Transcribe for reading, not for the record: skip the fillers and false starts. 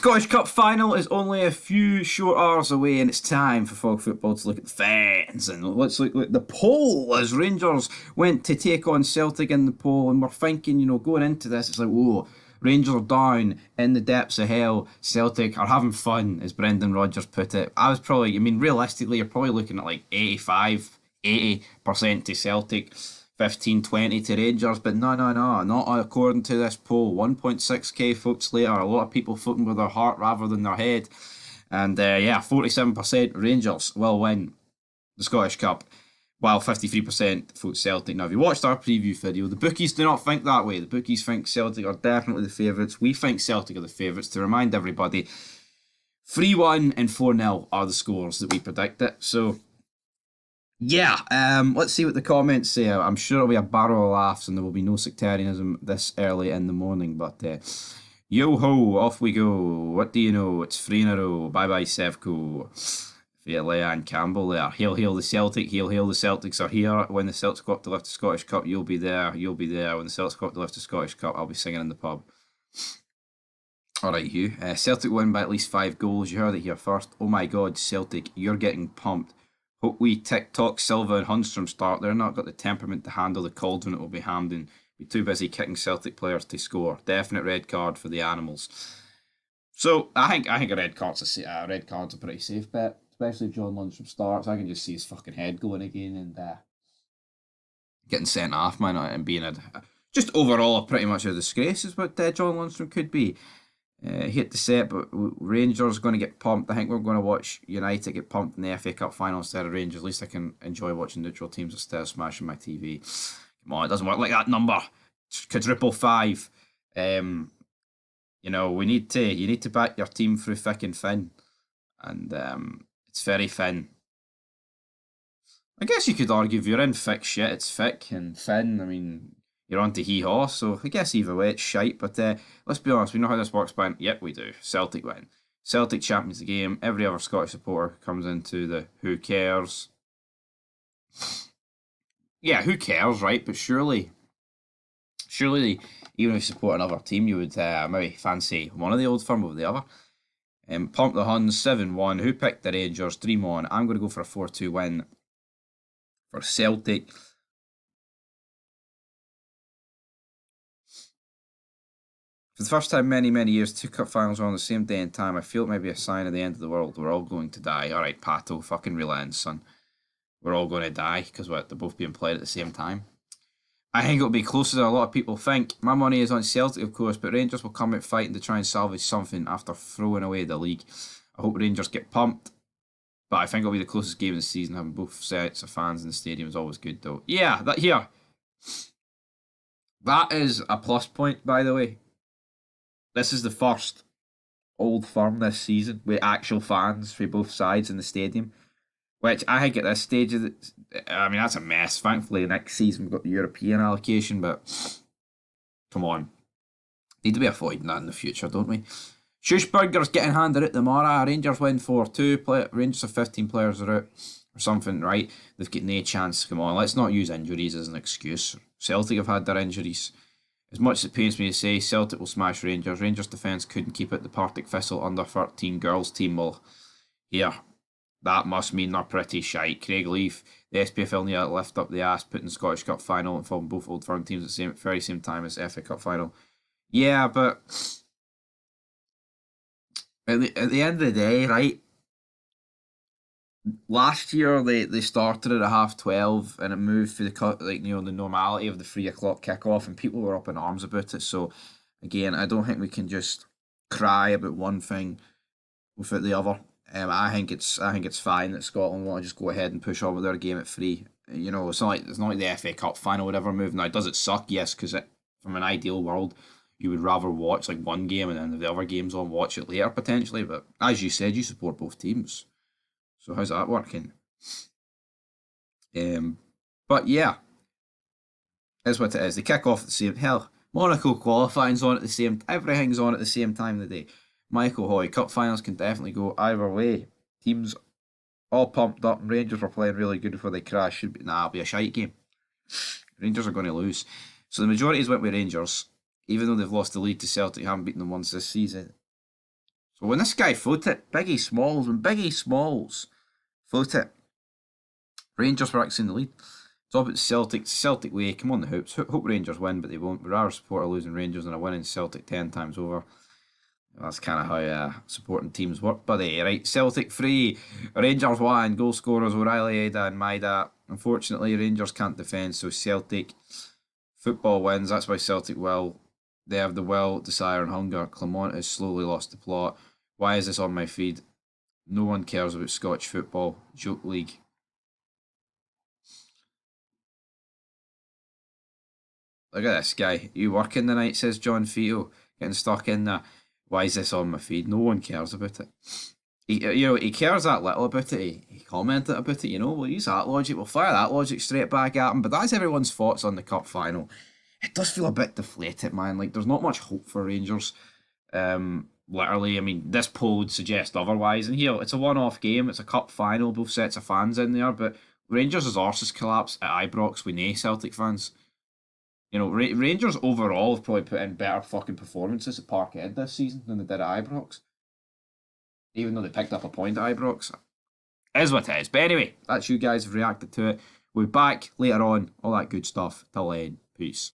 Scottish Cup final is only a few short hours away, and it's time for Fog Football to look at the fans. And let's look at the poll as Rangers went to take on Celtic in the poll. And we're thinking, going into this, it's like, whoa, Rangers are down in the depths of hell. Celtic are having fun, as Brendan Rodgers put it. Realistically, you're probably looking at like 80% to Celtic. 15-20 to Rangers, but no, not according to this poll. 1.6k votes later, a lot of people voting with their heart rather than their head. And 47% Rangers will win the Scottish Cup, while 53% vote Celtic. Now, if you watched our preview video, the bookies do not think that way. The bookies think Celtic are definitely the favourites. We think Celtic are the favourites. To remind everybody, 3-1 and 4-0 are the scores that we predicted. So, yeah, let's see what the comments say. I'm sure it'll be a barrel of laughs and there will be no sectarianism this early in the morning. But yo-ho, off we go. What do you know? It's 3 in a row. Bye-bye, Sevco. Leanne Campbell there. Hail, hail the Celtic. Hail, hail the Celtics are here. When the Celtics go up to lift the Scottish Cup, you'll be there. You'll be there. When the Celtics go up to lift the Scottish Cup, I'll be singing in the pub. Alright, Hugh. Celtic win by at least 5 goals. You heard it here first. Oh my God, Celtic, you're getting pumped. Hope we TikTok Silva and Hundstrom start. They're not got the temperament to handle the cauldron it will be Hampden. Be too busy kicking Celtic players to score. Definite red card for the Animals. So I think a red card's a pretty safe bet, especially if John Lundstrom starts. I can just see his fucking head going again and getting sent off, man, and being just overall pretty much a disgrace is what John Lundstrom could be. Hit the set, but Rangers going to get pumped. I think we're going to watch United get pumped in the FA Cup final instead of Rangers. At least I can enjoy watching neutral teams instead of smashing my TV. Come on, it doesn't work like that number. Quadruple 5. You need to back your team through thick and thin, and it's very thin. I guess you could argue if you're in thick shit, it's thick and thin. I mean, you're on to hee-haw, so I guess either way it's shite, but let's be honest, we know how this works, Ben. Yep, we do. Celtic win. Celtic champions the game. Every other Scottish supporter comes into the who cares. Yeah, who cares, right? But surely, even if you support another team, you would maybe fancy one of the old firm over the other. Pump the Huns, 7-1. Who picked the Rangers? Dream on. I'm going to go for a 4-2 win for Celtic. For the first time in many, many years, 2 cup finals are on the same day and time. I feel it may be a sign of the end of the world. We're all going to die. Alright, Pato, fucking relent, son. We're all going to die because they're both being played at the same time. I think it'll be closer than a lot of people think. My money is on Celtic, of course, but Rangers will come out fighting to try and salvage something after throwing away the league. I hope Rangers get pumped, but I think it'll be the closest game of the season. Having both sets of fans in the stadium is always good, though. Yeah, that is a plus point, by the way. This is the first Old Firm this season with actual fans for both sides in the stadium, which I think at this stage that's a mess. Thankfully, next season we've got the European allocation, but come on, need to be avoiding that in the future, don't we? Shushburger's getting handed out tomorrow. Rangers win 4-2. Rangers have 15 players are out or something, right? They've got no chance. Come on, let's not use injuries as an excuse. Celtic have had their injuries. As much as it pains me to say, Celtic will smash Rangers. Rangers defence couldn't keep it. The Partick Thistle under 13 girls team will. Here, that must mean they're pretty shite. Craig Leaf, the SPFL need to lift up the ass, putting the Scottish Cup final and following both Old Firm teams at the very same time as the FA Cup final. Yeah, but at the end of the day, right? Last year they started at 12:30 and it moved for the normality of the 3 o'clock kickoff and people were up in arms about it. So again, I don't think we can just cry about one thing without the other. I think it's fine that Scotland want to just go ahead and push on with their game at 3. It's not like the FA Cup final would ever move. Now, does it suck? Yes, because from an ideal world, you would rather watch like one game and then if the other game's on, watch it later potentially. But as you said, you support both teams. So how's that working? But yeah, is what it is. They kick off at the same. Hell, Monaco qualifying's on at the same. Everything's on at the same time of the day. Michael Hoy, cup finals can definitely go either way. Teams all pumped up, and Rangers were playing really good before they crashed. It'll be a shite game. Rangers are going to lose. So the majorities went with Rangers, even though they've lost the league to Celtic, haven't beaten them once this season. So when this guy float it, when Biggie Smalls float it, Rangers were actually in the lead. It's all about Celtic. It's Celtic way. Come on the hoops. Hope Rangers win, but they won't. We'd rather support a losing Rangers than a winning Celtic 10 times over. That's kind of how supporting teams work, buddy. Right, Celtic 3, Rangers 1, goal scorers O'Reilly, Ada and Maida. Unfortunately, Rangers can't defend, so Celtic football wins. That's why Celtic will. They have the will, desire and hunger. Clement has slowly lost the plot. Why is this on my feed? No one cares about Scottish football. Joke league. Look at this guy. You working tonight, says John Fito. Getting stuck in there. Why is this on my feed? No one cares about it. He cares that little about it. He commented about it, We'll use that logic. We'll fire that logic straight back at him. But that's everyone's thoughts on the cup final. It does feel a bit deflated, man. Like, there's not much hope for Rangers. Literally, I mean, this poll would suggest otherwise. And here, it's a one-off game. It's a cup final. Both sets of fans in there. But Rangers' arses collapsed at Ibrox with no Celtic fans. Rangers overall have probably put in better fucking performances at Parkhead this season than they did at Ibrox. Even though they picked up a point at Ibrox. It is what it is. But anyway, that's you guys have reacted to it. We'll be back later on. All that good stuff. Till then, peace.